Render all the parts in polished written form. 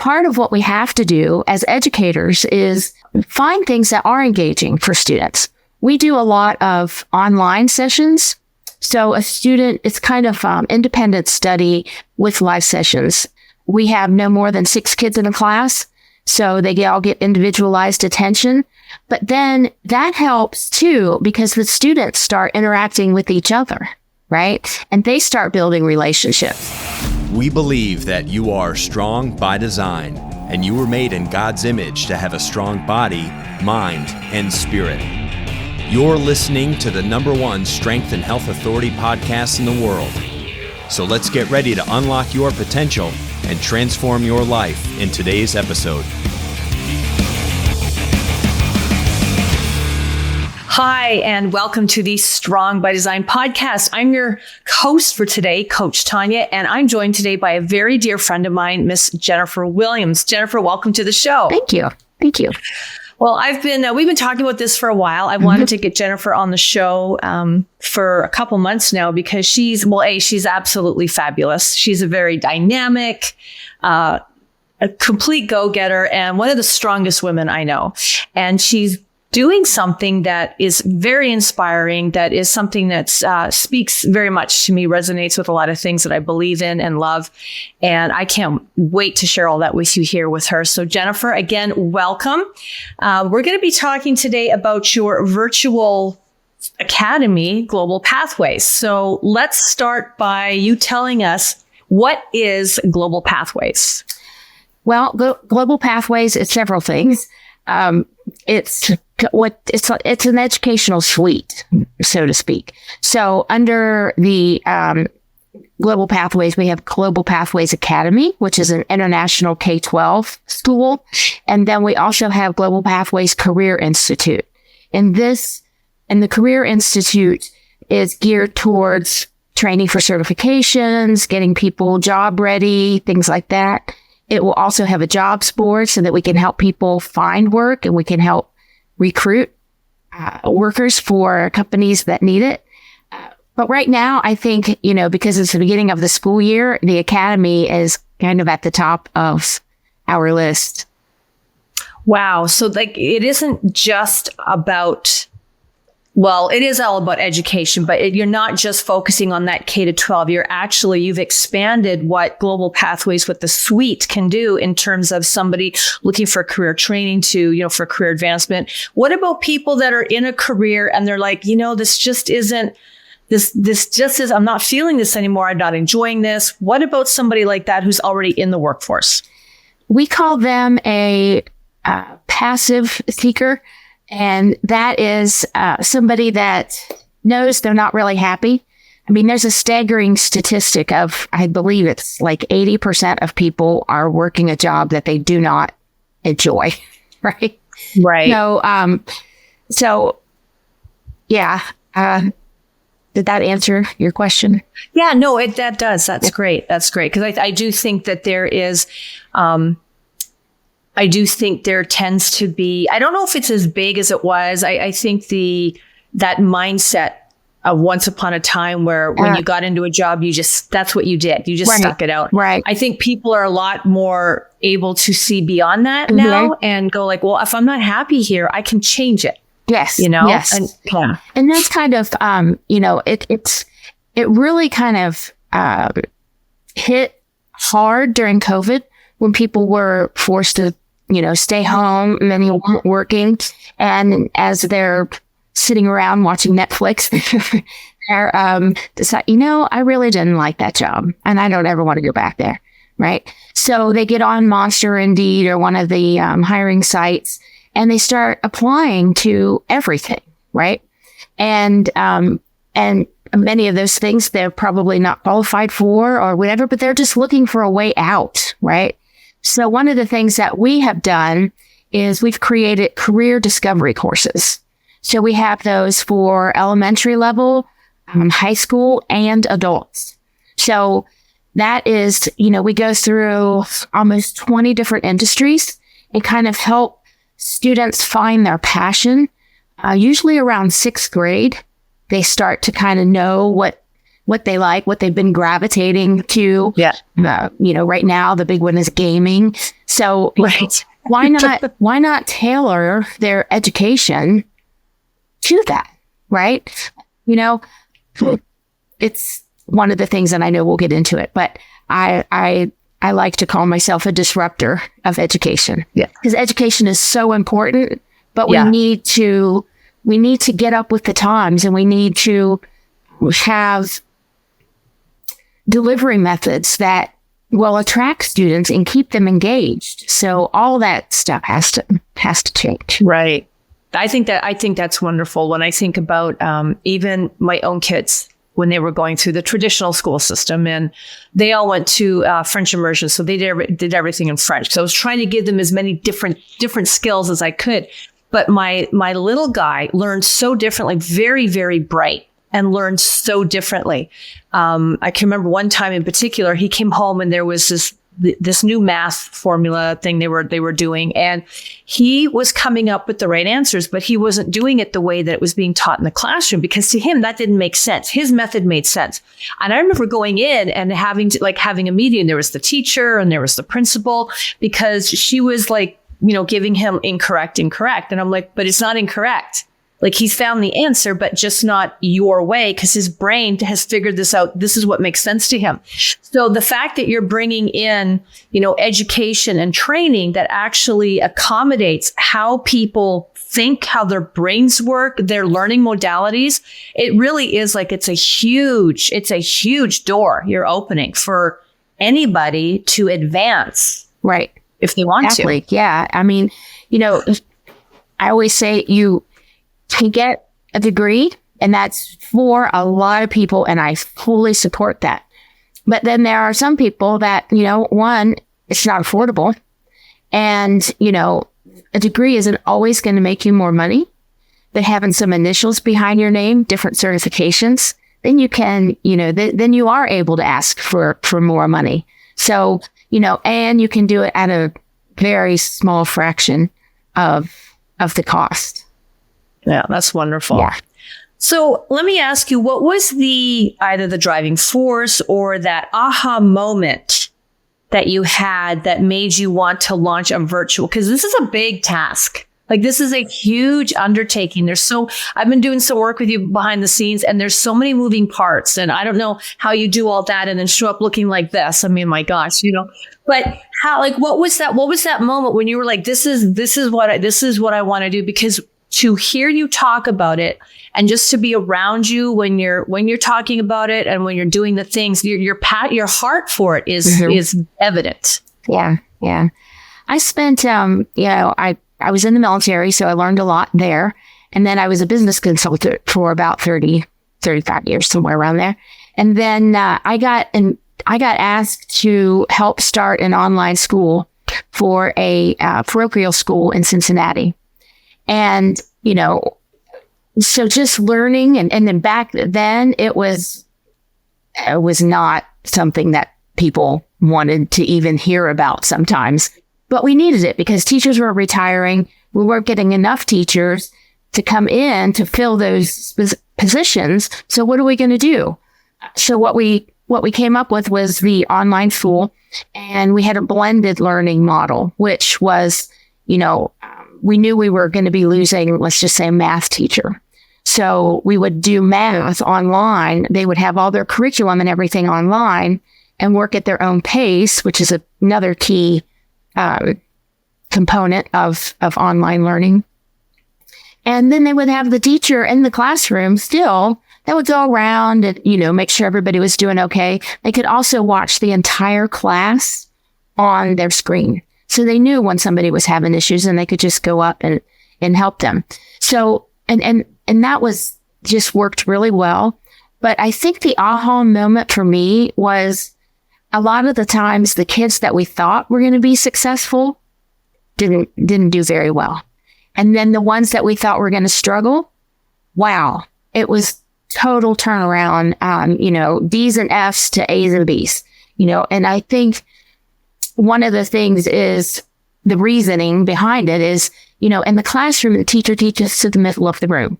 part of what we have to do as educators is find things that are engaging for students. We do a lot of online sessions. So a student, it's kind of independent study with live sessions. We have no more than 6 kids in a class, so they all get individualized attention. But then that helps too, because the students start interacting with each other, right? And they start building relationships. We believe that you are strong by design, and you were made in God's image to have a strong body, mind, and spirit. You're listening to the #1 Strength and Health Authority podcast in the world. So let's get ready to unlock your potential and transform your life in today's episode. Hi, and welcome to the Strong by Design podcast. I'm your host for today, Coach Tanya, and I'm joined today by a very dear friend of mine, Miss Jennifer Williams. Jennifer, welcome to the show. Thank you. Thank you. Well, we've been talking about this for a while. I wanted to get Jennifer on the show for a couple months now because she's absolutely fabulous. She's a very dynamic, a complete go-getter, and one of the strongest women I know. And she's doing something that is very inspiring, that is something that speaks very much to me, resonates with a lot of things that I believe in and love. And I can't wait to share all that with you here with her. So Jennifer, again, welcome. We're going to be talking today about your virtual academy, Global Pathways. So let's start by you telling us, what is Global Pathways? Well, Global Pathways is several things. It's an educational suite, so to speak. So under the Global Pathways, we have Global Pathways Academy, which is an international K-12 school. And then we also have Global Pathways Career Institute. And the Career Institute is geared towards training for certifications, getting people job ready, things like that. It will also have a jobs board so that we can help people find work and we can help recruit workers for companies that need it. But right now, I think, because it's the beginning of the school year, the academy is kind of at the top of our list. Wow. So it isn't just about, well, it is all about education, but you're not just focusing on that K-12. You've expanded what Global Pathways, what the suite can do in terms of somebody looking for career training to, for career advancement. What about people that are in a career and they're like, this just isn't, I'm not feeling this anymore. I'm not enjoying this. What about somebody like that who's already in the workforce? We call them a passive seeker. And that is somebody that knows they're not really happy. I mean, there's a staggering statistic of, I believe it's like 80% of people are working a job that they do not enjoy, right? Right. So yeah. Did that answer your question? Yeah, no, that does. That's great. That's great. Because I do think that there is, I do think there tends to be, I don't know if it's as big as it was. I think that mindset of once upon a time where when you got into a job, that's what you did. You just stuck it out. Right. I think people are a lot more able to see beyond that now and go like, well, if I'm not happy here, I can change it. Yes. Yes. And that's kind of, it really kind of hit hard during COVID when people were forced to stay home, many weren't working. And as they're sitting around watching Netflix, they're, decide, I really didn't like that job and I don't ever want to go back there. Right. So they get on Monster, Indeed, or one of the hiring sites and they start applying to everything. Right. And many of those things they're probably not qualified for or whatever, but they're just looking for a way out. Right. So one of the things that we have done is we've created career discovery courses. So we have those for elementary level, high school, and adults. So that is, we go through almost 20 different industries and kind of help students find their passion. Usually around 6th grade, they start to kind of know what what they like, what they've been gravitating to. Yeah. Right now the big one is gaming. So Right. why not tailor their education to that? Right. It's one of the things, and I know we'll get into it, but I like to call myself a disruptor of education. Yeah. Because education is so important, but Yeah. we need to get up with the times, and we need to have delivery methods that will attract students and keep them engaged. So all that stuff has to change. Right. I think that's wonderful. When I think about even my own kids, when they were going through the traditional school system, and they all went to French immersion, so they did everything in French. So I was trying to give them as many different skills as I could. But my little guy learned so differently, very, very bright, and learned so differently. I can remember one time in particular, he came home and there was this new math formula thing they were doing, and he was coming up with the right answers, but he wasn't doing it the way that it was being taught in the classroom, because to him that didn't make sense. His method made sense. And I remember going in and having a meeting. There was the teacher and there was the principal, because she was giving him incorrect. And I'm like, but it's not incorrect. Like, he's found the answer, but just not your way, because his brain has figured this out. This is what makes sense to him. So the fact that you're bringing in, education and training that actually accommodates how people think, how their brains work, their learning modalities, it really is it's a huge door you're opening for anybody to advance. Right. If they want Exactly. to. Yeah. I mean, I always say you can get a degree, and that's for a lot of people, and I fully support that. But then there are some people that, one, it's not affordable, and, a degree isn't always going to make you more money. But having some initials behind your name, different certifications, then you can, then you are able to ask for more money. So, and you can do it at a very small fraction of the cost. Yeah, that's wonderful. Yeah. So let me ask you, what was either the driving force or that aha moment that you had that made you want to launch a virtual? Because this is a big task. This is a huge undertaking. I've been doing some work with you behind the scenes, and there's so many moving parts, and I don't know how you do all that and then show up looking like this. I mean, my gosh, but how, what was that moment when you were like, this is what I want to do? Because to hear you talk about it, and just to be around you when you're talking about it, and when you're doing the things, your heart for it is evident. Yeah. Yeah. I spent, I was in the military, so I learned a lot there. And then I was a business consultant for about 35 years, somewhere around there. And then I got asked to help start an online school for a parochial school in Cincinnati. And, so just learning, and then back then it was not something that people wanted to even hear about sometimes, but we needed it because teachers were retiring. We weren't getting enough teachers to come in to fill those positions. So what are we going to do? So what we came up with was the online school, and we had a blended learning model, which was, we knew we were going to be losing, let's just say, a math teacher. So we would do math online. They would have all their curriculum and everything online and work at their own pace, which is another key component of online learning. And then they would have the teacher in the classroom still that would go around and, make sure everybody was doing okay. They could also watch the entire class on their screen. So they knew when somebody was having issues, and they could just go up and help them. So, and that was just worked really well. But I think the aha moment for me was a lot of the times the kids that we thought were going to be successful didn't do very well. And then the ones that we thought were going to struggle, wow, it was total turnaround, D's and F's to A's and B's, and I think one of the things is the reasoning behind it is, in the classroom, the teacher teaches to the middle of the room.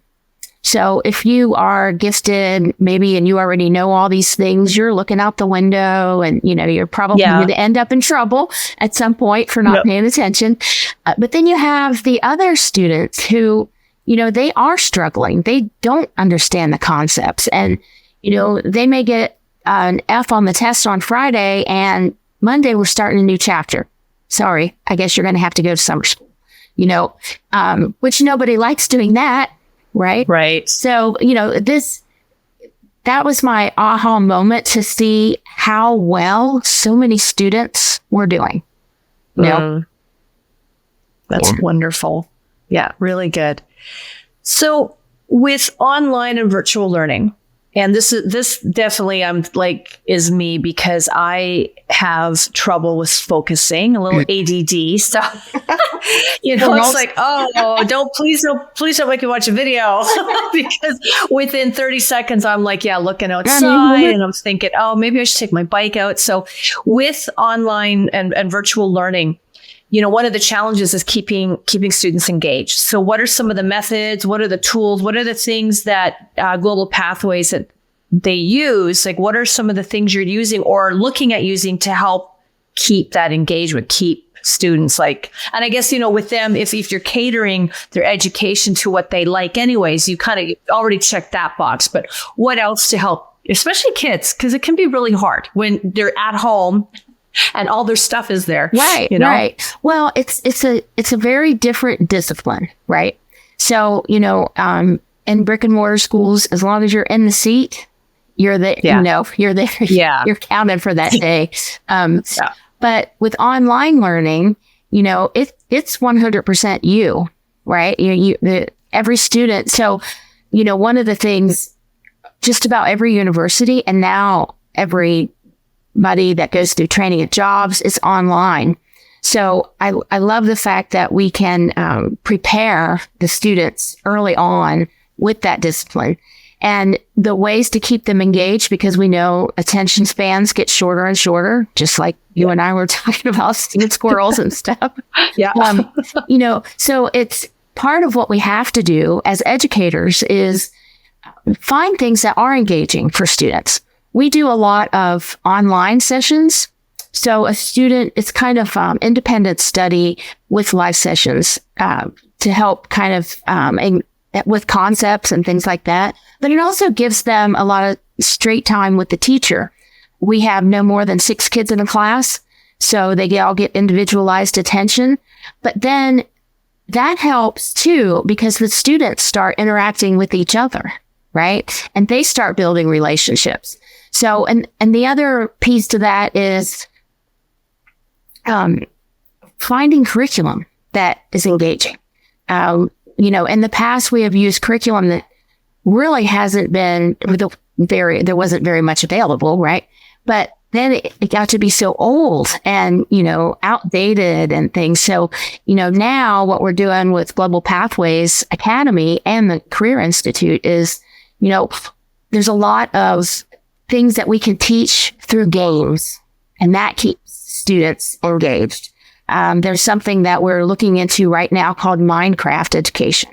So if you are gifted, maybe, and you already know all these things, you're looking out the window and, you're probably going to end up in trouble at some point for not paying attention. But then you have the other students who, they are struggling. They don't understand the concepts, and, they may get an F on the test on Friday, and Monday we're starting a new chapter. Sorry, I guess you're going to have to go to summer school, which nobody likes doing that. Right. Right. So, that was my aha moment to see how well so many students were doing. That's wonderful. Yeah, really good. So with online and virtual learning, and this definitely is me, because I have trouble with focusing, a little ADD stuff. It's like, please don't make me watch a video, because within 30 seconds I'm like, looking outside, and I'm thinking, maybe I should take my bike out. So with online and virtual learning, one of the challenges is keeping students engaged. So what are some of the methods? What are the tools? What are the things that Global Pathways that they use? Like, what are some of the things you're using or looking at using to help keep that engagement, keep students and I guess, with them, if you're catering their education to what they like anyways, you kind of already checked that box. But what else to help, especially kids? Because it can be really hard when they're at home and all their stuff is there. Right. Right. Well, it's a very different discipline, right? So, in brick and mortar schools, as long as you're in the seat, you're there, you're there. You're counted for that day. But with online learning, it's 100% you, right? Every student. So, one of the things, just about every university, and now everybody that goes through training at jobs is online. So I love the fact that we can prepare the students early on with that discipline, and the ways to keep them engaged, because we know attention spans get shorter and shorter, just like you and I were talking about squirrels and stuff. So it's part of what we have to do as educators is find things that are engaging for students. We do a lot of online sessions. So a student, it's kind of independent study with live sessions to help kind of with concepts and things like that. But it also gives them a lot of straight time with the teacher. We have no more than 6 kids in a class, so they all get individualized attention. But then that helps too, because the students start interacting with each other, right? And they start building relationships. So, and the other piece to that is finding curriculum that is engaging. In the past, we have used curriculum that really hasn't been there wasn't very much available, right? But then it got to be so old and, outdated and things. So, now what we're doing with Global Pathways Academy and the Career Institute is, there's a lot of things that we can teach through games, and that keeps students engaged. There's something that we're looking into right now called Minecraft education.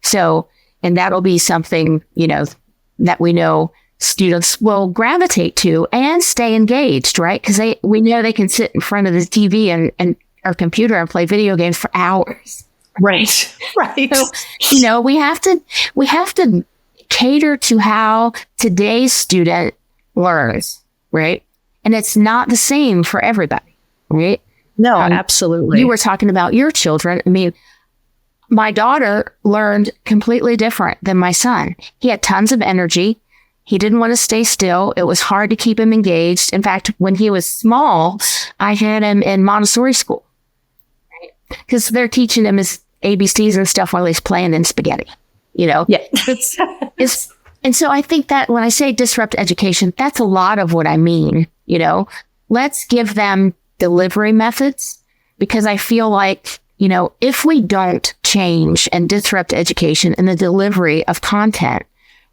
So, and that'll be something, that we know students will gravitate to and stay engaged, right? Because we know they can sit in front of the TV and or computer and play video games for hours. Right. Right. So, we have to cater to how today's student learns, right? And it's not the same for everybody, right? No, absolutely. You were talking about your children. I mean, my daughter learned completely different than my son. He had tons of energy. He didn't want to stay still. It was hard to keep him engaged. In fact, when he was small, I had him in Montessori school, right? Because they're teaching him his ABCs and stuff while he's playing in spaghetti, Yeah. And so I think that when I say disrupt education, that's a lot of what I mean. Let's give them delivery methods, because I feel like, if we don't change and disrupt education and the delivery of content,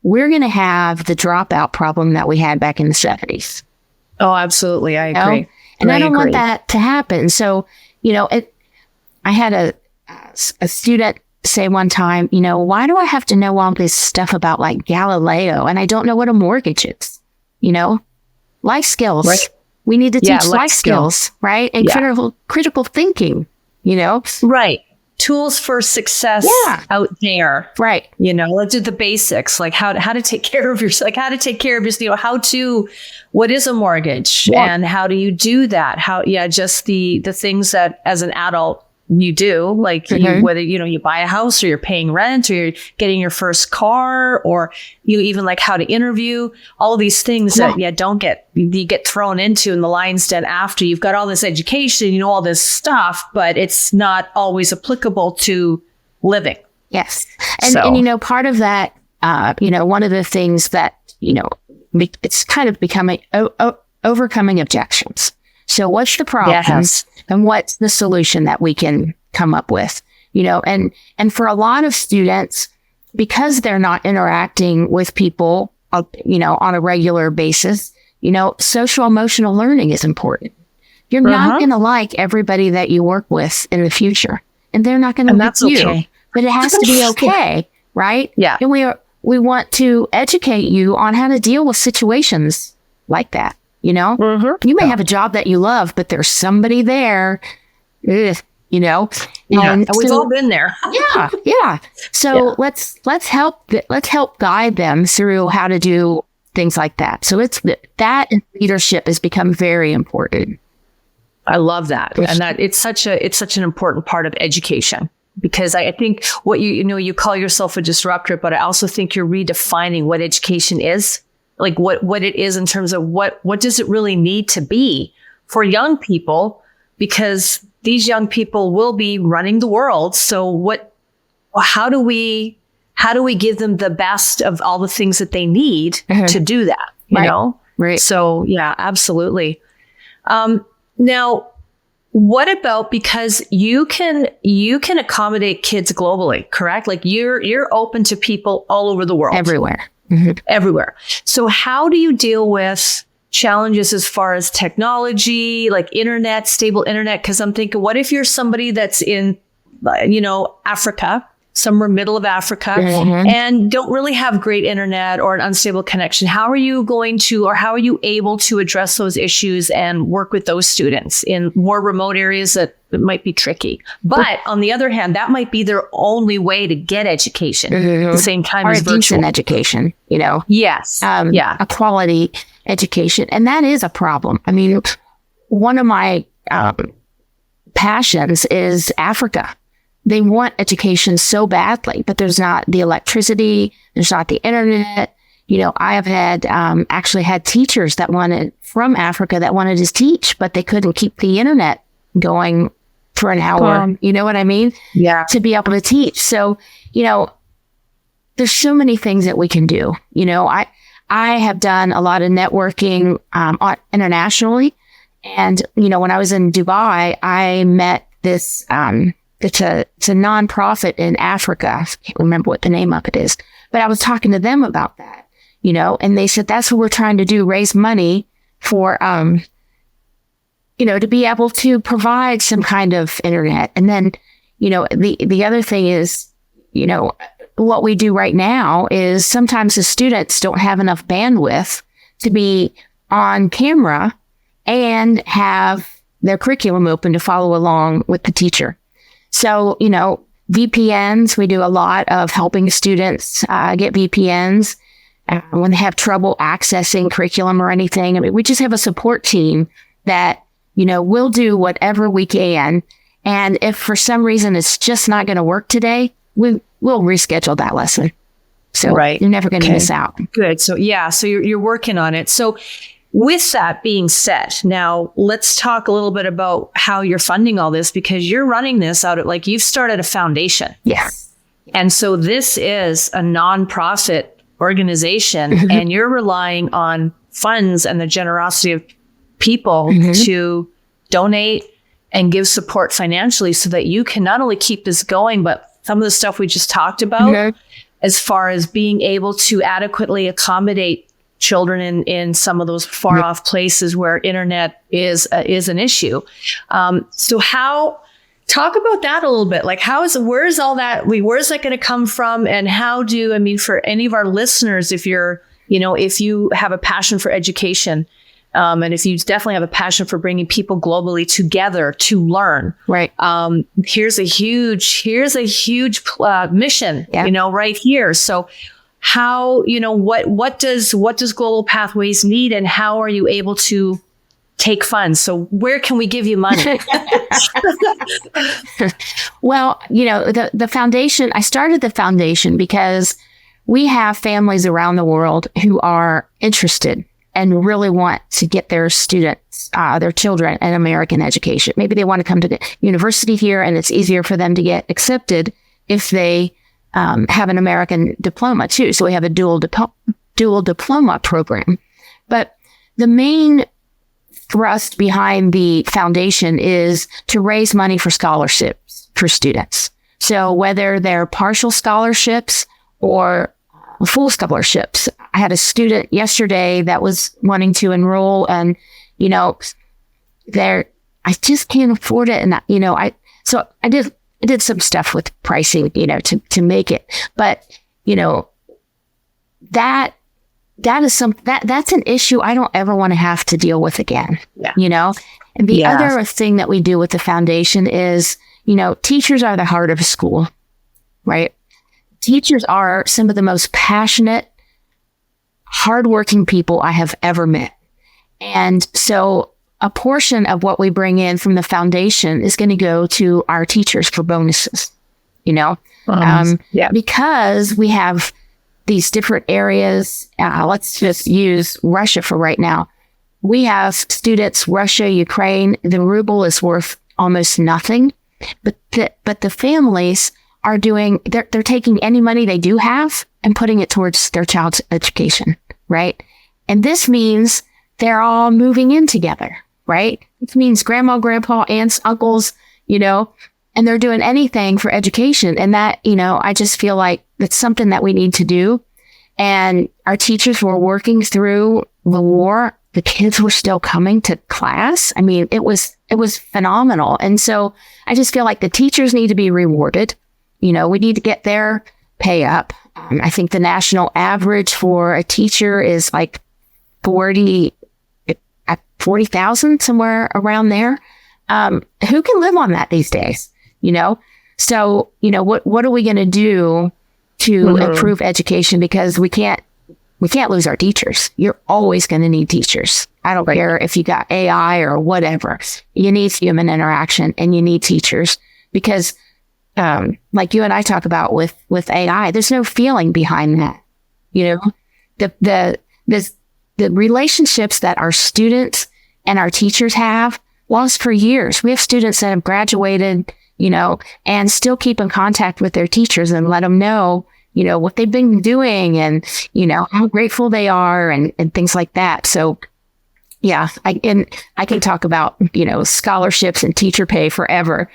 we're going to have the dropout problem that we had back in the 70s. Oh, absolutely. I agree. And I don't want that to happen. So, I had a student say one time, why do I have to know all this stuff about like Galileo and I don't know what a mortgage is? Life skills. Right. We need to teach life skills, right? And critical thinking, Right. Tools for success out there. Right. Let's do the basics, like how to take care of yourself, what is a mortgage and how do you do that? Just the things that as an adult you do, like whether, you buy a house or you're paying rent or you're getting your first car or you even like how to interview, all of these things that you get thrown into in the lion's den after you've got all this education, all this stuff, but it's not always applicable to living. Yes. And part of that, one of the things that, it's kind of becoming overcoming objections. So what's the problem and what's the solution that we can come up with, and for a lot of students, because they're not interacting with people, on a regular basis, social emotional learning is important. You're not going to like everybody that you work with in the future, and they're not going to like you, okay. But it has to be okay. Right. Yeah. And we want to educate you on how to deal with situations like that. You may have a job that you love, but there's somebody there, and we've all been there. Yeah. So let's help guide them through how to do things like that. So it's that leadership has become very important. I love that. And that it's such an important part of education, because I think what you call yourself a disruptor, but I also think you're redefining what education is. Like what it is in terms of what does it really need to be for young people, because these young people will be running the world. So how do we give them the best of all the things that they need to do that? You know? Right. So yeah, absolutely. Now, what about, because you can accommodate kids globally, correct? Like you're open to people all over the world. Everywhere. Everywhere. So how do you deal with challenges as far as technology, like internet, stable internet? Because I'm thinking, what if you're somebody that's in, Africa, somewhere middle of Africa, and don't really have great internet or an unstable connection? How are you able to address those issues and work with those students in more remote areas that might be tricky? But on the other hand, that might be their only way to get education at the same time as virtual. Decent education, Yes. A quality education. And that is a problem. I mean, one of my passions is Africa. They want education so badly, but there's not the electricity, there's not the internet. I have actually had teachers from Africa that wanted to teach, but they couldn't keep the internet going for an hour. You know what I mean? Yeah. To be able to teach. So, there's so many things that we can do. I have done a lot of networking internationally. And, when I was in Dubai, I met this, it's a nonprofit in Africa. I can't remember what the name of it is, but I was talking to them about that, and they said, that's what we're trying to do, raise money for, to be able to provide some kind of internet. And then, the other thing is, what we do right now is sometimes the students don't have enough bandwidth to be on camera and have their curriculum open to follow along with the teacher. So, VPNs, we do a lot of helping students get VPNs when they have trouble accessing curriculum or anything. I mean, we just have a support team that, we'll do whatever we can. And if for some reason it's just not going to work today, we'll reschedule that lesson. So you're never going to miss out. Good. So so you're working on it. So with that being said, now let's talk a little bit about how you're funding all this, because you're running this out of, you've started a foundation. Yes. And so this is a nonprofit organization and you're relying on funds and the generosity of people to donate and give support financially so that you can not only keep this going, but some of the stuff we just talked about as far as being able to adequately accommodate children in some of those far off places where internet is an issue. So Talk about that a little bit. Like, where's all that? Where's that going to come from? And for any of our listeners, if you have a passion for education, and if you definitely have a passion for bringing people globally together to learn, right? Here's a huge mission, right here. So how, what does Global Pathways need, and how are you able to take funds? So where can we give you money? Well, the foundation, I started the foundation because we have families around the world who are interested and really want to get their students, their children, an American education. Maybe they want to come to the university here, and it's easier for them to get accepted if they have an American diploma too. So we have a dual diploma program. But the main thrust behind the foundation is to raise money for scholarships for students. So whether they're partial scholarships or full scholarships. I had a student yesterday that was wanting to enroll, and, I just can't afford it. And, I did some stuff with pricing, to make it. But, that's an issue I don't ever want to have to deal with again, And the other thing that we do with the foundation is, teachers are the heart of a school, right? Teachers are some of the most passionate, hardworking people I have ever met. And so a portion of what we bring in from the foundation is going to go to our teachers for bonuses, because we have these different areas. Let's just use Russia for right now. We have students, Russia, Ukraine, the ruble is worth almost nothing, but the families are they're taking any money they do have and putting it towards their child's education, right? And this means they're all moving in together, right? It means grandma, grandpa, aunts, uncles, and they're doing anything for education. And that, I just feel like it's something that we need to do. And our teachers were working through the war. The kids were still coming to class. I mean, it was phenomenal. And so I just feel like the teachers need to be rewarded. We need to get their pay up. I think the national average for a teacher is like 40,000, somewhere around there. Who can live on that these days? So, what are we going to do to improve education? Because we can't lose our teachers. You're always going to need teachers. I don't care if you got AI or whatever. You need human interaction, and you need teachers, because like you and I talk about with AI, there's no feeling behind that. The relationships that our students and our teachers have lost for years. We have students that have graduated, and still keep in contact with their teachers and let them know, what they've been doing, and, how grateful they are, and things like that. So yeah, I can talk about, scholarships and teacher pay forever.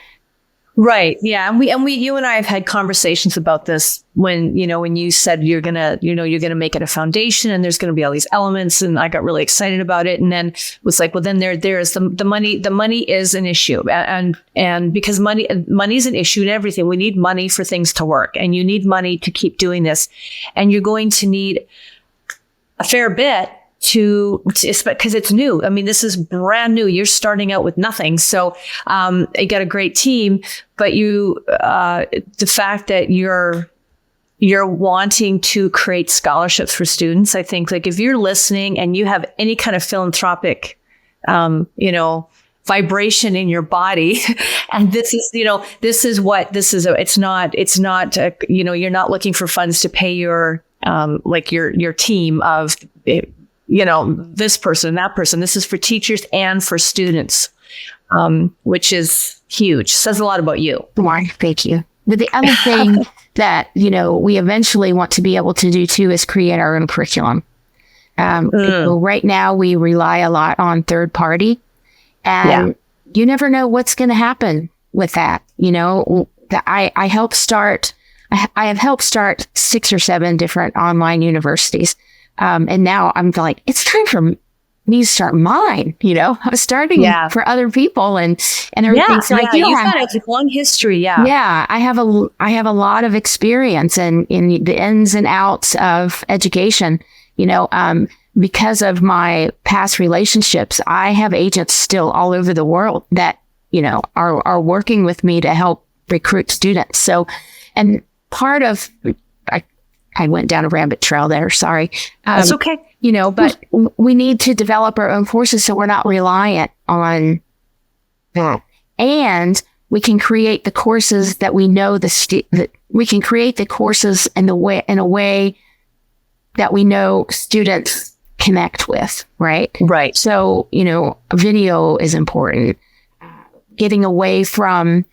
Right. Yeah. And you and I have had conversations about this when you said you're going to make it a foundation, and there's going to be all these elements, and I got really excited about it. And then was like, well, then there's the money. The money is an issue. And because money is an issue in everything. We need money for things to work, and you need money to keep doing this. And you're going to need a fair bit because it's new. I mean, this is brand new. You're starting out with nothing. So, you got a great team, but the fact that you're wanting to create scholarships for students, I think, like, if you're listening and you have any kind of philanthropic, vibration in your body, and you're not looking for funds to pay your team of, this person, that person. This is for teachers and for students, which is huge. Says a lot about you. Why? Thank you. But the other thing that, we eventually want to be able to do too is create our own curriculum. Right now we rely a lot on third party, and you never know what's going to happen with that. I have helped start 6 or 7 different online universities. And now I'm like, it's time for need to start mine. I was starting for other people and everything. So I do you've have got a long history. Yeah, I have a lot of experience in the ins and outs of education. Because of my past relationships, I have agents still all over the world that are working with me to help recruit students. So, and part of I went down a rabbit trail there. Sorry. That's okay. But we need to develop our own forces so we're not reliant on that. And we can create the courses that we know that we can create the courses in a way that we know students connect with, right? Right. So, video is important. Getting away from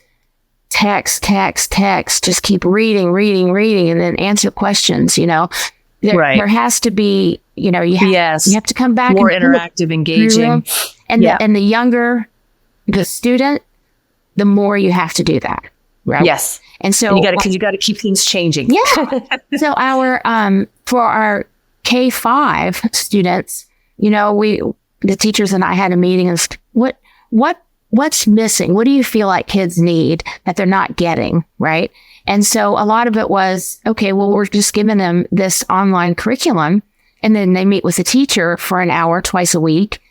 text, just keep reading, and then answer questions, There has to be, you have to come back more interactive, engaging. And the younger the student, the more you have to do that. Right. Yes. And so you got to keep things changing. Yeah. So for our K-5 students, the teachers and I had a meeting and what's missing? What do you feel like kids need that they're not getting? Right. And so a lot of it was, okay, well, we're just giving them this online curriculum and then they meet with a teacher for an hour twice a week.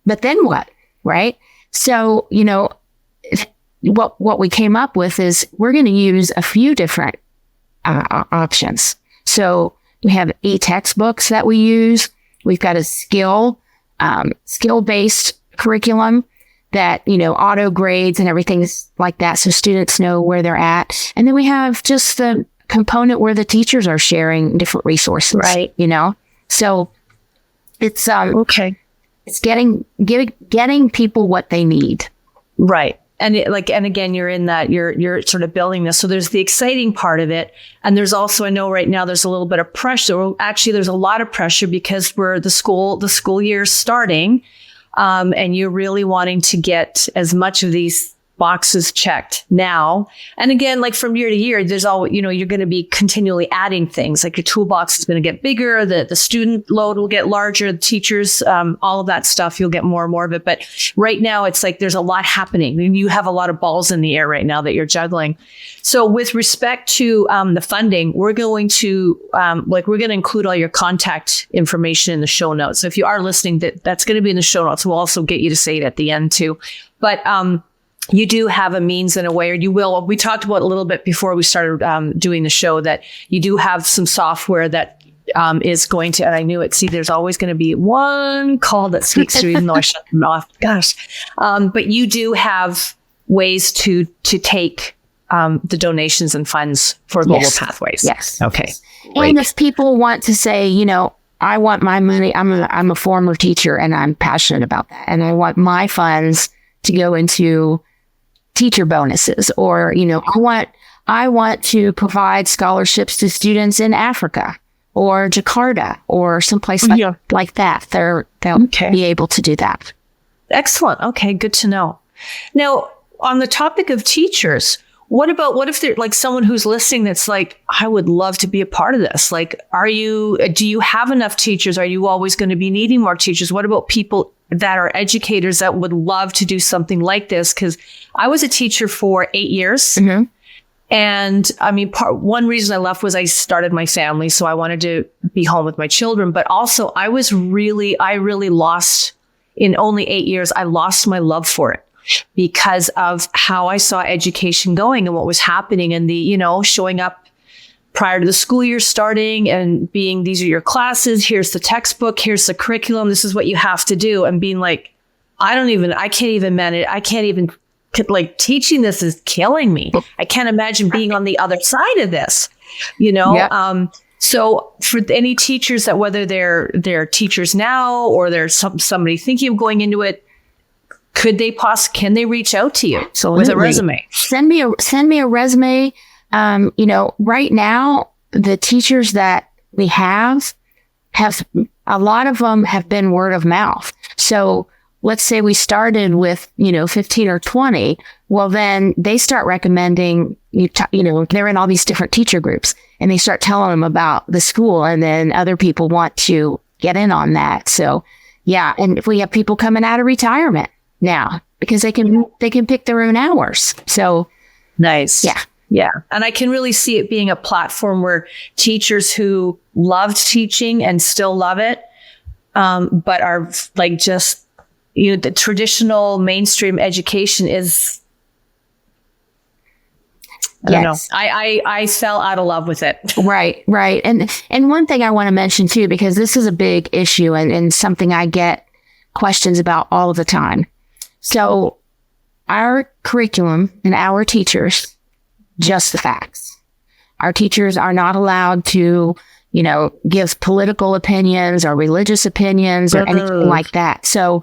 But then what? Right. So, what we came up with is we're going to use a few different options. So we have e-textbooks that we use. We've got a skill-based curriculum that, auto grades and everything like that. So students know where they're at. And then we have just the component where the teachers are sharing different resources, right? So it's, okay. It's getting people what they need. Right. And again, you're in that, you're sort of building this. So there's the exciting part of it. And there's also, I know right now there's a little bit of pressure. Well, actually, there's a lot of pressure because the school year's starting. And you're really wanting to get as much of these boxes checked now. And again, like from year to year, there's all, you're going to be continually adding things. Like your toolbox is going to get bigger, the student load will get larger, the teachers, all of that stuff, you'll get more and more of it. But right now it's like there's a lot happening and you have a lot of balls in the air right now that you're juggling. So with respect to the funding, we're going to include all your contact information in the show notes. So if you are listening, that's going to be in the show notes. We'll also get you to say it at the end too. But you do have a means and a way, or you will. We talked about a little bit before we started doing the show that you do have some software that is going to, and I knew it. See, there's always going to be one call that speaks to you, even though I shut them off. Gosh. But you do have ways to take the donations and funds for Global Pathways. Yes. Okay. Great. And if people want to say, I want my money, I'm a former teacher and I'm passionate about that. And I want my funds to go into teacher bonuses, or, I want to provide scholarships to students in Africa or Jakarta or someplace like that. They'll be able to do that. Excellent. Okay. Good to know. Now, on the topic of teachers, what if they're like someone who's listening that's like, I would love to be a part of this. Like, do you have enough teachers? Are you always going to be needing more teachers? What about people that are educators that would love to do something like this? Because I was a teacher for 8 years. Mm-hmm. And I mean, one reason I left was I started my family. So I wanted to be home with my children. But also I really lost, in only 8 years, I lost my love for it because of how I saw education going and what was happening and the, showing up prior to the school year starting and being, these are your classes, here's the textbook, here's the curriculum, this is what you have to do. And being like, I can't even manage, teaching this is killing me. I can't imagine being on the other side of this, Yeah. So for any teachers that, whether they're teachers now or there's somebody thinking of going into it, can they reach out to you with a resume? Send me a resume. Right now, the teachers that we have a lot of them have been word of mouth. So let's say we started with, 15 or 20. Well, then they start recommending, they're in all these different teacher groups and they start telling them about the school. And then other people want to get in on that. So yeah. And if we have people coming out of retirement now because they can pick their own hours. So nice. Yeah. Yeah. And I can really see it being a platform where teachers who loved teaching and still love it, but are like just, the traditional mainstream education is, I don't know. I fell out of love with it. Right. And one thing I want to mention too, because this is a big issue and something I get questions about all the time. So our curriculum and our teachers, just the facts. Our teachers are not allowed to, give political opinions or religious opinions or anything like that. So,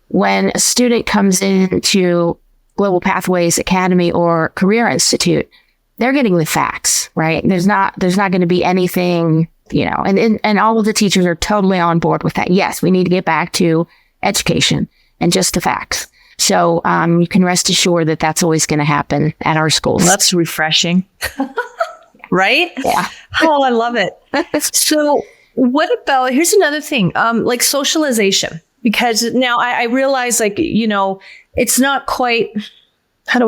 when a student comes into Global Pathways Academy or Career Institute, they're getting the facts, right? There's not going to be anything, and all of the teachers are totally on board with that. Yes, we need to get back to education and just the facts. So you can rest assured that that's always going to happen at our schools. That's refreshing. Right? Yeah. Oh, I love it. So what about, here's another thing, like socialization, because now I realize it's not quite, I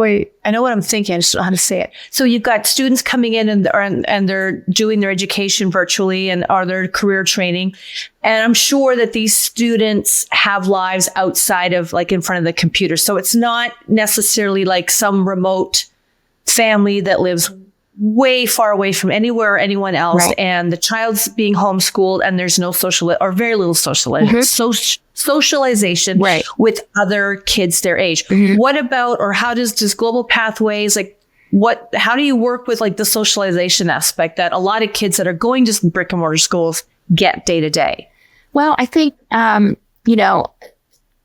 know what I'm thinking. I just don't know how to say it. So you've got students coming in and they're doing their education virtually and are their career training. And I'm sure that these students have lives outside of in front of the computer. So it's not necessarily like some remote family that lives way far away from anywhere or anyone else. Right. And the child's being homeschooled and there's no very little socialization right. with other kids their age. Mm-hmm. What about, or how does Global Pathways, how do you work with the socialization aspect that a lot of kids that are going to brick and mortar schools get day to day? Well, I think,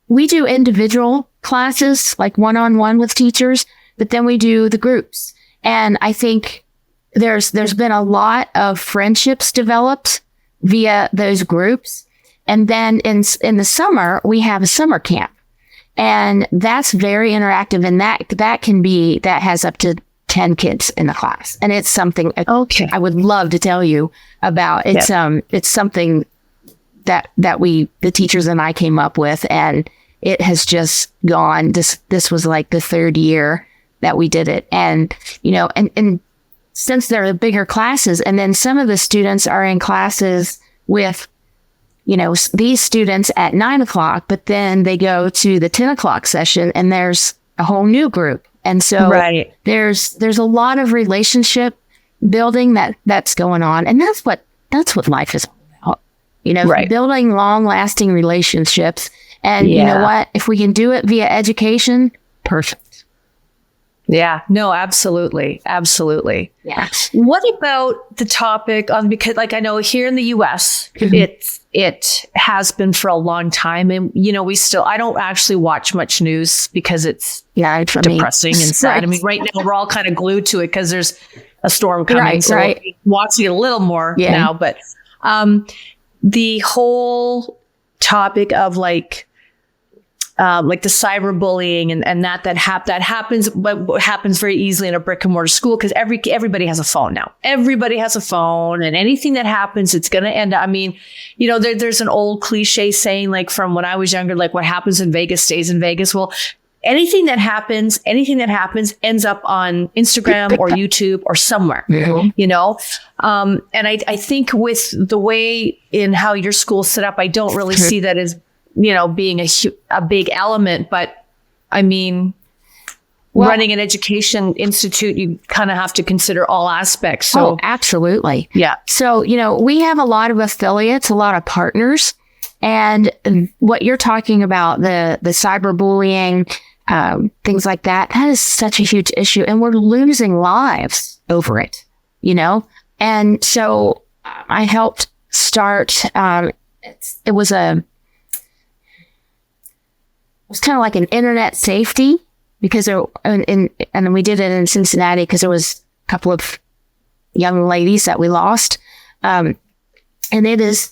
we do individual classes, like one-on-one with teachers, but then we do the groups. And I think there's been a lot of friendships developed via those groups. And then in the summer, we have a summer camp, and that's very interactive. And that has up to 10 kids in the class. And it's something I would love to tell you about. It's, it's something that the teachers and I came up with, and it has just gone. This was like the third year that we did it. And, and since they're bigger classes, and then some of the students are in classes with, these students at 9:00, but then they go to the 10:00 session and there's a whole new group. And so there's a lot of relationship building that's going on. And that's what life is all about, building long lasting relationships. And you know what, if we can do it via education, perfect. Yeah, no, absolutely. Absolutely. Yeah. What about the topic of, because I know here in the US, it has been for a long time. And, I don't actually watch much news because it's depressing and sad. Right. I mean, right now we're all kind of glued to it because there's a storm coming. Right, so we're watching it a little more now. But the whole topic of the cyberbullying and that happens, but happens very easily in a brick and mortar school because everybody has a phone now. Everybody has a phone, and anything that happens, it's going to end up. I mean, there's an old cliche saying from when I was younger, what happens in Vegas stays in Vegas. Well, anything that happens ends up on Instagram or YouTube or somewhere, and I think with the way in how your school's set up, I don't really see that as being a big element, but I mean, running an education institute, you kind of have to consider all aspects. So absolutely. Yeah. So, we have a lot of affiliates, a lot of partners, and what you're talking about, the cyberbullying, things like that is such a huge issue, and we're losing lives over it, And so I helped start, it was kind of like an internet safety, because and we did it in Cincinnati because there was a couple of young ladies that we lost. And there's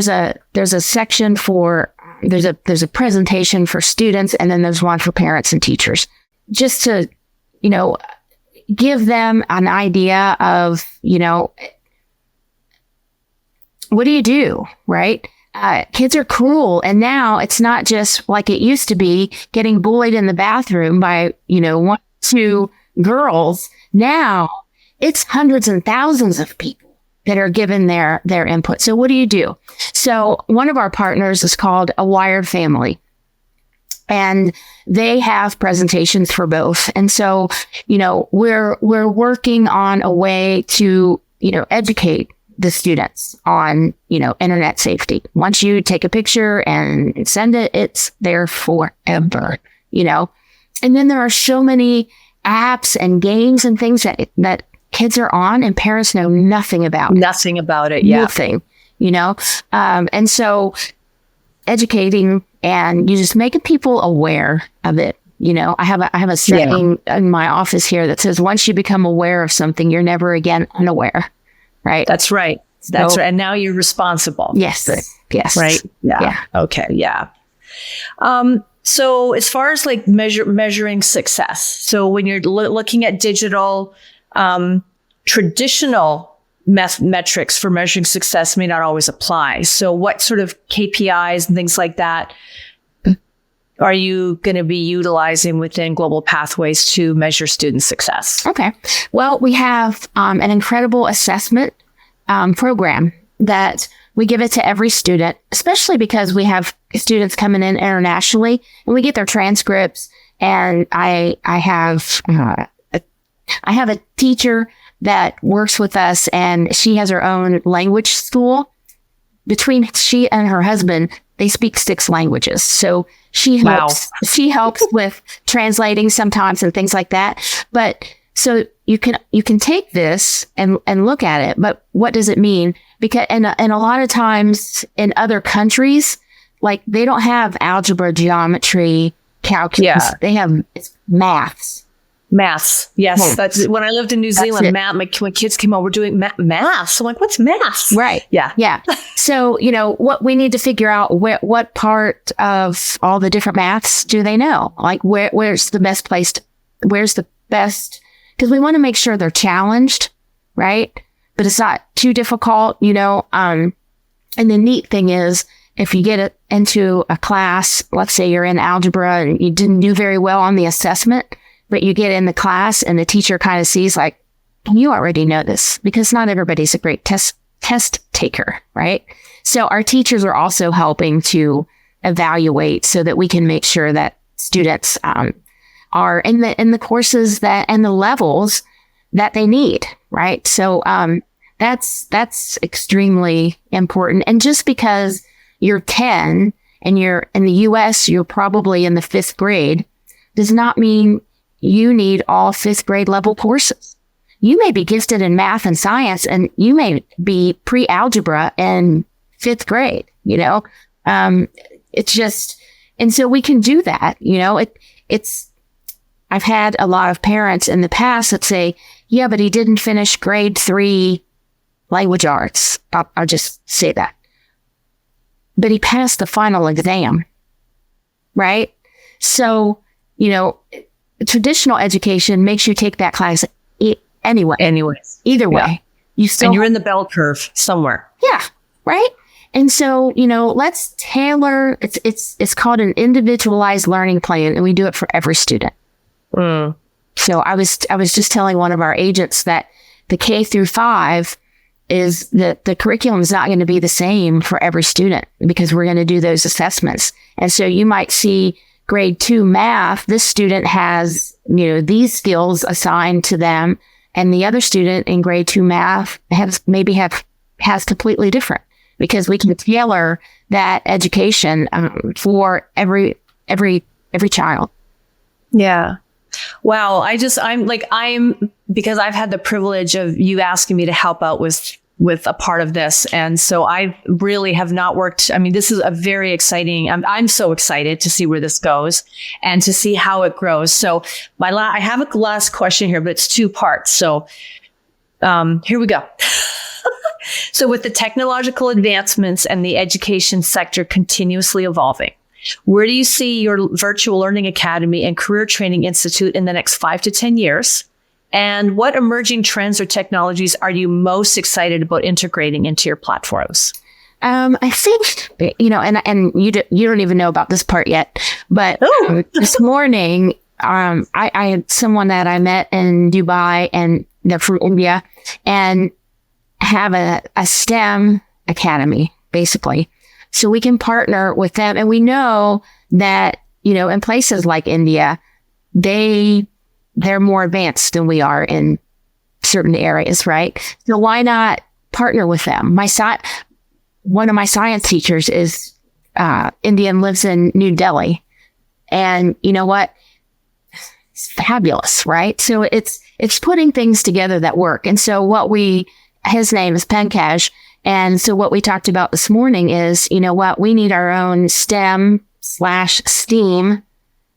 a section for, there's a presentation for students, and then there's one for parents and teachers, just to, give them an idea of, what do you do, right? Kids are cruel. And now it's not just like it used to be getting bullied in the bathroom by, one, two girls. Now it's hundreds and thousands of people that are given their input. So what do you do? So one of our partners is called A Wired Family, and they have presentations for both. And so, we're working on a way to, educate the students on, internet safety. Once you take a picture and send it, it's there forever, And then there are so many apps and games and things that kids are on and parents know nothing about. Nothing about it. Yeah. Nothing, and so educating and you just making people aware of it. I have a saying in my office here that says, once you become aware of something, you're never again unaware. Right. That's right. That's right. And now you're responsible. Yes. Yes. Right. Yeah. Okay. Yeah. So as far as like measuring success, so when you're looking at digital, traditional metrics for measuring success may not always apply. So what sort of KPIs and things like that are you going to be utilizing within Global Pathways to measure student success? Okay. Well, we have an incredible assessment program that we give it to every student, especially because we have students coming in internationally and we get their transcripts. And I have a teacher that works with us, and she has her own language school. Between she and her husband, they speak 6 languages. So she helps with translating sometimes and things like that. But so you can take this and look at it, but what does it mean? Because and a lot of times in other countries, like they don't have algebra, geometry, calculus. Yeah. They have maths. Maths. Yes. That's when I lived in New Zealand, when kids came over, we're doing maths. I'm like, what's maths? Right. Yeah. Yeah. So, what we need to figure out, what part of all the different maths do they know? Like where's the best place? Because we want to make sure they're challenged, right? But it's not too difficult, and the neat thing is, if you get it into a class, let's say you're in algebra and you didn't do very well on the assessment, but you get in the class and the teacher kind of sees like, you already know this, because not everybody's a great test taker, right? So our teachers are also helping to evaluate so that we can make sure that students are in the courses and the levels that they need, right? So that's extremely important. And just because you're 10 and you're in the US, you're probably in the 5th grade, does not mean you need all 5th grade level courses. You may be gifted in math and science, and you may be pre-algebra in 5th grade, it's just, and so we can do that, I've had a lot of parents in the past that say, yeah, but he didn't finish grade 3 language arts. I'll just say that. But he passed the final exam, right? So, traditional education makes you take that class anyway. Anyways. Either way. And you're in the bell curve somewhere. Yeah. Right. And so, let's tailor, it's called an individualized learning plan, and we do it for every student. So I was just telling one of our agents that the K through 5 is that the curriculum is not going to be the same for every student, because we're going to do those assessments. And so you might see grade 2 math, this student has, these skills assigned to them, and the other student in grade 2 math has completely different, because we can tailor that education for every child. Yeah. Wow. I'm because I've had the privilege of you asking me to help out with a part of this. And so I really have not worked. I mean, this is a very exciting, I'm so excited to see where this goes and to see how it grows. So I have a last question here, but it's 2 parts. So here we go. So with the technological advancements and the education sector continuously evolving, where do you see your virtual learning academy and career training institute in the next 5 to 10 years? And what emerging trends or technologies are you most excited about integrating into your platforms? I think, and you don't even know about this part yet, but this morning, I had someone that I met in Dubai, and they're from India, and have a STEM academy, basically. So we can partner with them. And we know that, in places like India, they're more advanced than we are in certain areas, right? So why not partner with them? One of my science teachers is Indian, lives in New Delhi. And you know what? It's fabulous, right? So it's putting things together that work. And so his name is Pankaj. And so what we talked about this morning is, we need our own STEM/STEAM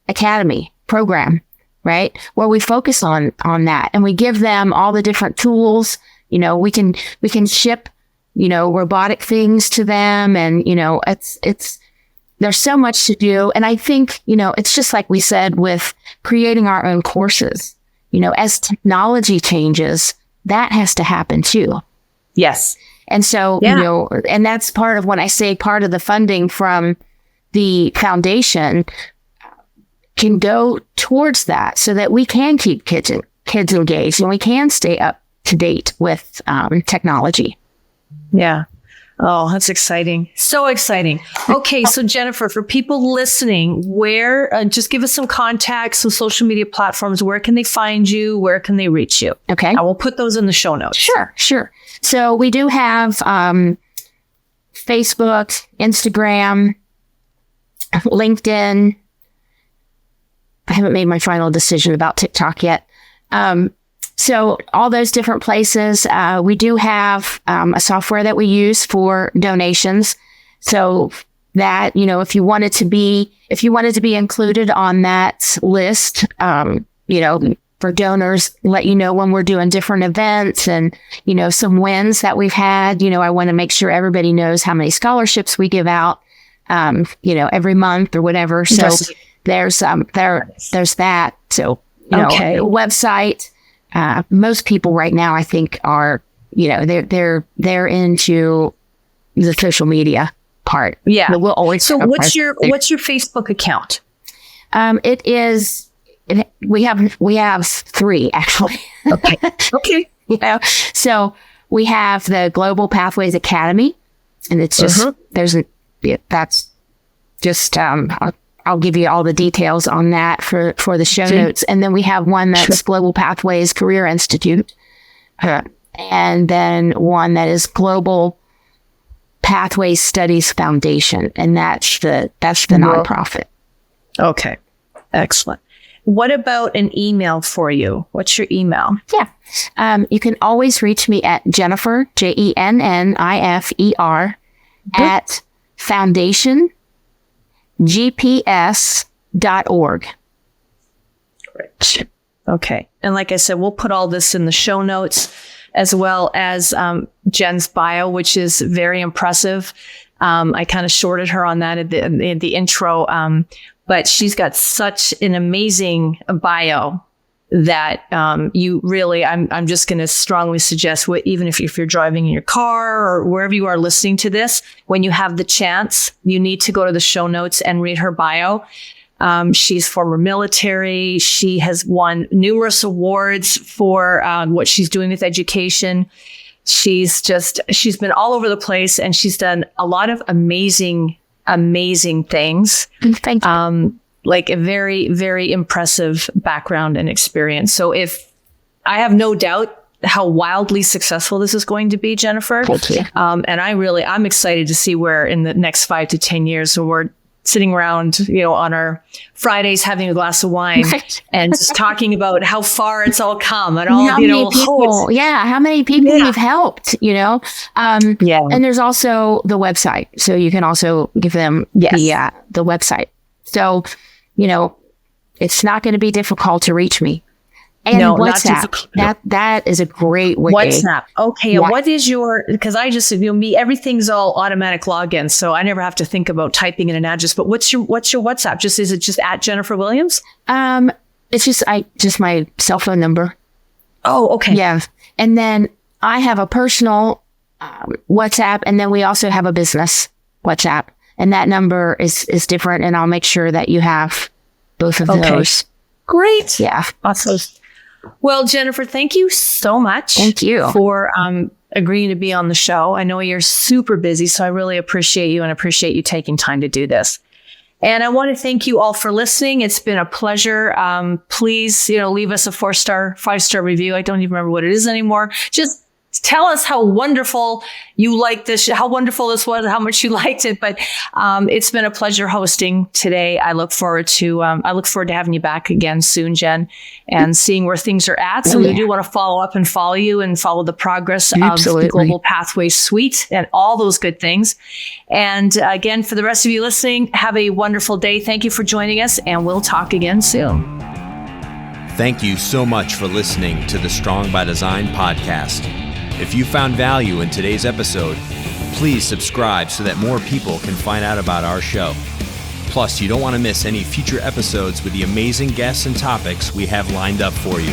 academy program, right? Where we focus on that, and we give them all the different tools. We can ship, robotic things to them, and, there's so much to do. And I think, it's just like we said with creating our own courses, as technology changes, that has to happen too. Yes. And so, and that's part of when I say part of the funding from the foundation can go towards that, so that we can keep kids engaged, and we can stay up to date with technology. Yeah. Oh, that's exciting. So exciting. Okay. So Jennifer, for people listening, just give us some contacts, some social media platforms. Where can they find you? Where can they reach you? Okay. I will put those in the show notes. Sure. So we do have Facebook, Instagram, LinkedIn. I haven't made my final decision about TikTok yet. So all those different places. We do have a software that we use for donations. So that, if you wanted to be included on that list, for donors, let you know when we're doing different events, and, some wins that we've had. I want to make sure everybody knows how many scholarships we give out, every month or whatever. So there's that. So, website. Most people right now, I think, are, they're into the social media part. Yeah. But we'll always. So what's your Facebook account? We have 3 actually. Okay. So we have the Global Pathways Academy, and it's just, that's just, I'll give you all the details on that for the show notes. And then we have one that's Global Pathways Career Institute. And then one that is Global Pathways Studies Foundation. And that's the nonprofit. Okay. Excellent. What about an email for you? What's your email? Yeah. You can always reach me at Jennifer, JENNIFER, at foundationgps.org. Great. Okay. And like I said, we'll put all this in the show notes, as well as Jen's bio, which is very impressive. I kind of shorted her on that at the intro. But she's got such an amazing bio that you really, I'm just going to strongly suggest, even if you're driving in your car or wherever you are listening to this, when you have the chance, you need to go to the show notes and read her bio. She's former military. She has won numerous awards for what she's doing with education. She's been all over the place, and she's done a lot of amazing things. Thank you. Like a very, very impressive background and experience. So I have no doubt how wildly successful this is going to be, Jennifer. Thank you. And I'm excited to see where in the next 5 to 10 years, so we're sitting around, on our Fridays having a glass of wine and just talking about how far it's all come and all, how many people you've helped, And there's also the website. So you can also give them the website. So, it's not going to be difficult to reach me. And WhatsApp, that is a great way. WhatsApp. Okay. Yeah. What is because I just, everything's all automatic login. So I never have to think about typing in an address, but what's your WhatsApp? Is it just at Jennifer Williams? It's just my cell phone number. Oh, okay. Yeah. And then I have a personal WhatsApp. And then we also have a business WhatsApp. And that number is different. And I'll make sure that you have both of those. Great. Yeah. Awesome. Well, Jennifer, thank you so much. Thank you for agreeing to be on the show. I know you're super busy, so I really appreciate you and appreciate you taking time to do this. And I want to thank you all for listening. It's been a pleasure. Please, leave us a 4-star, 5-star review. I don't even remember what it is anymore. Just tell us how wonderful you liked this, how wonderful this was, how much you liked it. But it's been a pleasure hosting today. I look forward to having you back again soon, Jen, and seeing where things are at. So we do want to follow up and follow you and follow the progress of the Global Pathways Suite and all those good things. And again, for the rest of you listening, have a wonderful day. Thank you for joining us, and we'll talk again soon. Thank you so much for listening to the Strong by Design podcast. If you found value in today's episode, please subscribe so that more people can find out about our show. Plus, you don't want to miss any future episodes with the amazing guests and topics we have lined up for you.